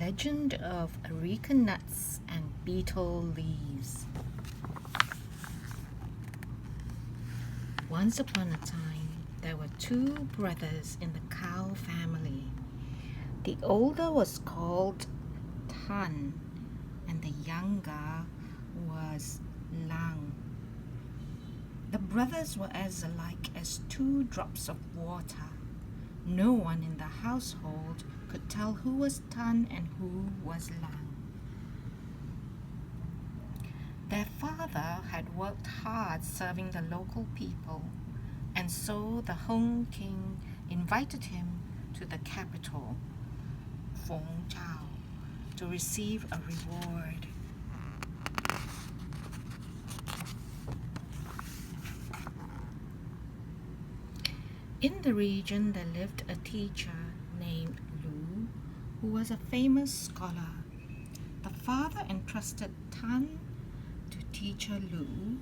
legend of Areca nuts and betel leaves. Once upon a time, there were two brothers in the cow family. The older was called Tan, and the younger was Lang. The brothers were as alike as two drops of water. No one in the household could tell who was Tan and who was Lang. Their father had worked hard serving the local people, and so the Home King invited him to the capital, Feng Chao, to receive a reward. In the region there lived a teacher named Lu, who was a famous scholar. The father entrusted Tan to teacher Lu.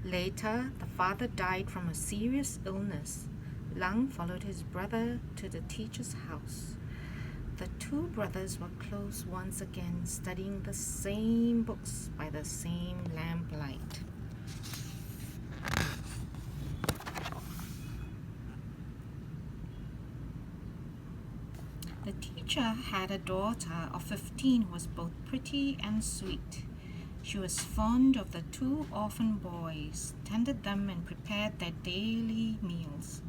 Later, the father died from a serious illness. Lang followed his brother to the teacher's house. The two brothers were close once again, studying the same books by the same lamplight. The teacher had a daughter of 15 who was both pretty and sweet. She was fond of the two orphan boys, tended them and prepared their daily meals.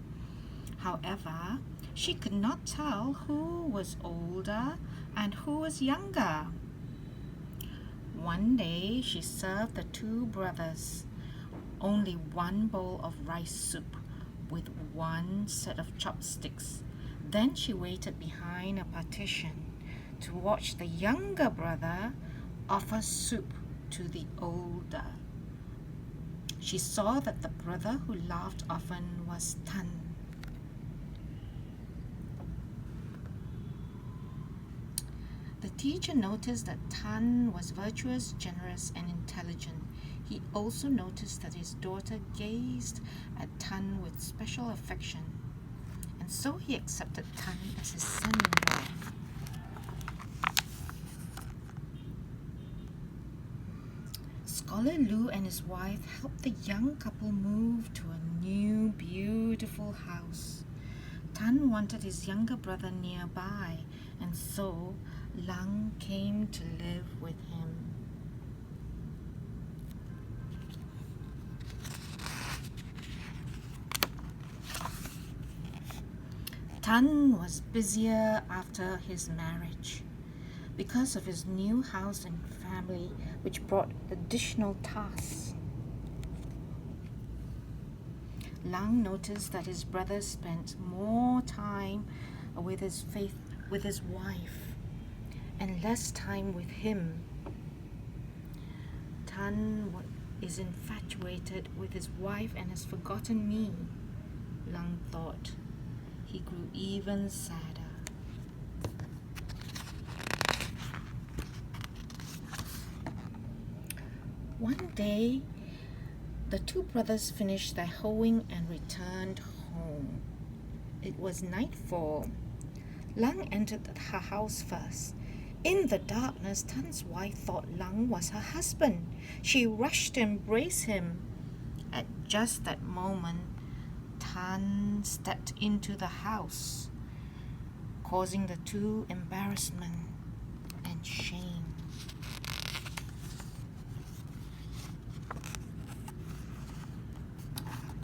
However, she could not tell who was older and who was younger. One day she served the two brothers only one bowl of rice soup with one set of chopsticks. Then she waited behind a partition to watch the younger brother offer soup to the older. She saw that the brother who laughed often was Tan. The teacher noticed that Tan was virtuous, generous, and intelligent. He also noticed that his daughter gazed at Tan with special affection, and so he accepted Tan as his son-in-law. Scholar Lu and his wife helped the young couple move to a new, beautiful house. Tan wanted his younger brother nearby, and so Lang came to live with him. Tan was busier after his marriage because of his new house and family, which brought additional tasks. Lang noticed that his brother spent more time with his wife and less time with him. Tan is infatuated with his wife and has forgotten me, Lang thought. He grew even sadder. One day, the two brothers finished their hoeing and returned home. It was nightfall. Lang entered her house first. In the darkness, Tan's wife thought Lang was her husband. She rushed to embrace him. At just that moment, Tan stepped into the house, causing the two embarrassment and shame.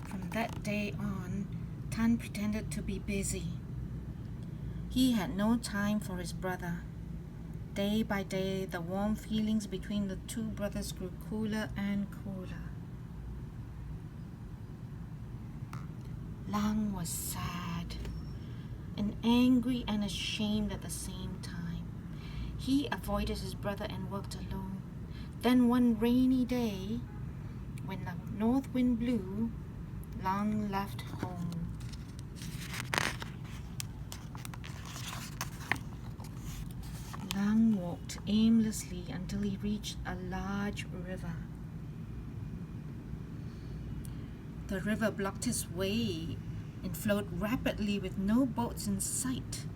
From that day on, Tan pretended to be busy. He had no time for his brother. Day by day, the warm feelings between the two brothers grew cooler and cooler. Lang was sad and angry and ashamed at the same time. He avoided his brother and worked alone. Then one rainy day, when the north wind blew, Lang left home. Lang walked aimlessly until he reached a large river. The river blocked his way It flowed rapidly with no boats in sight.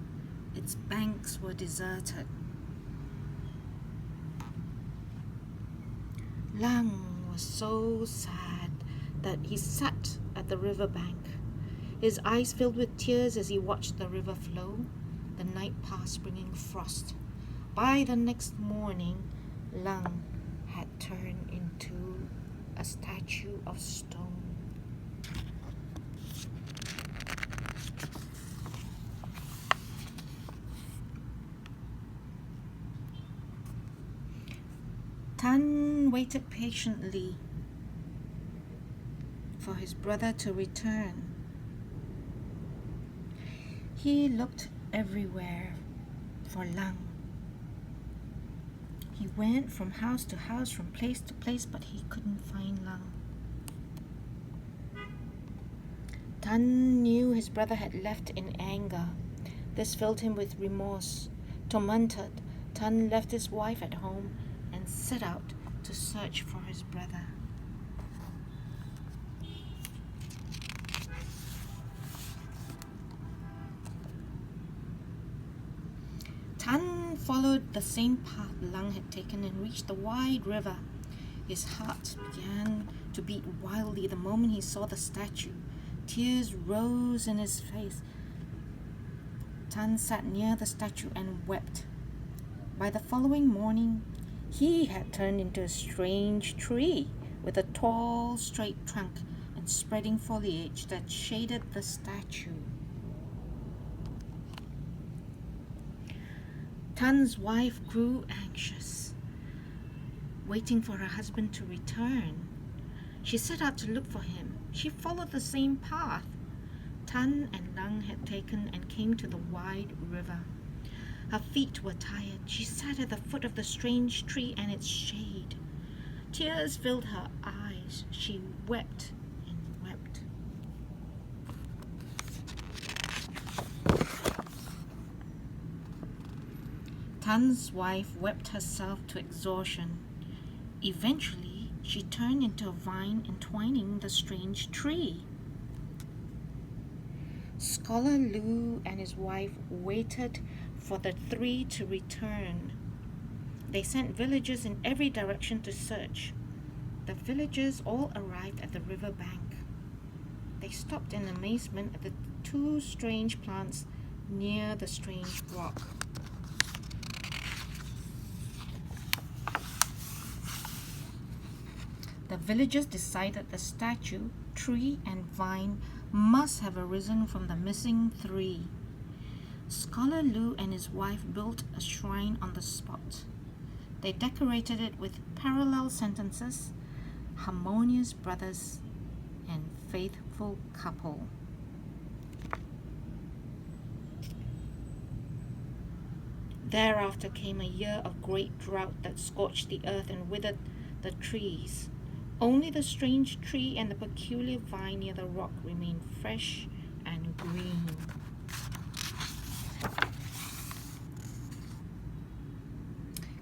Its banks were deserted. Lang was so sad that he sat at the river bank. His eyes filled with tears as he watched the river flow. The night passed, bringing frost. By the next morning, Lang had turned into a statue of stone. Tan waited patiently for his brother to return. He looked everywhere for Lang. He went from house to house, from place to place, but he couldn't find Lang. Tan knew his brother had left in anger. This filled him with remorse. Tormented, Tan left his wife at home and set out to search for his brother. Tan followed the same path Lang had taken and reached the wide river. His heart began to beat wildly the moment he saw the statue. Tears rose in his face. Tan sat near the statue and wept. By the following morning, he had turned into a strange tree with a tall, straight trunk and spreading foliage that shaded the statue. Tan's wife grew anxious, waiting for her husband to return. She set out to look for him. She followed the same path Tan and Lang had taken and came to the wide river. Her feet were tired. She sat at the foot of the strange tree and its shade. Tears filled her eyes. She wept and wept. Tan's wife wept herself to exhaustion. Eventually, she turned into a vine entwining the strange tree. Scholar Lu and his wife waited for the three to return. They sent villagers in every direction to search. The villagers all arrived at the river bank. They stopped in amazement at the two strange plants near the strange rock. The villagers decided the statue, tree, and vine must have arisen from the missing three. Scholar Lu and his wife built a shrine on the spot. They decorated it with parallel sentences, harmonious brothers, and faithful couple. Thereafter came a year of great drought that scorched the earth and withered the trees. Only the strange tree and the peculiar vine near the rock remained fresh and green.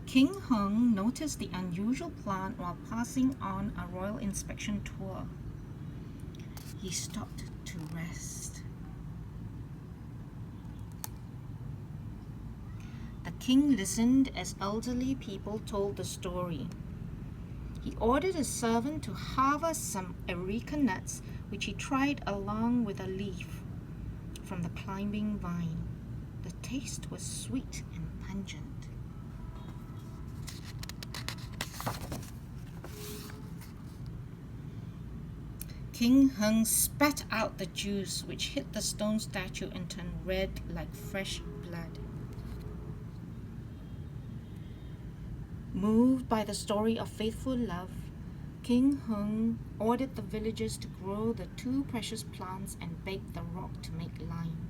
King Hung noticed the unusual plant while passing on a royal inspection tour. He stopped to rest. The king listened as elderly people told the story. He ordered a servant to harvest some Areca nuts, which he tried along with a leaf from the climbing vine. The taste was sweet and pungent. King Hung spat out the juice, which hit the stone statue and turned red like fresh blood. Moved by the story of faithful love, King Hung ordered the villagers to grow the two precious plants and bake the rock to make lime.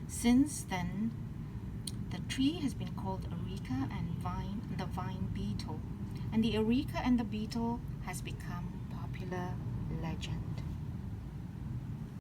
Since then, the tree has been called Areca and the vine Betel, and the Areca and the Betel has become popular legend.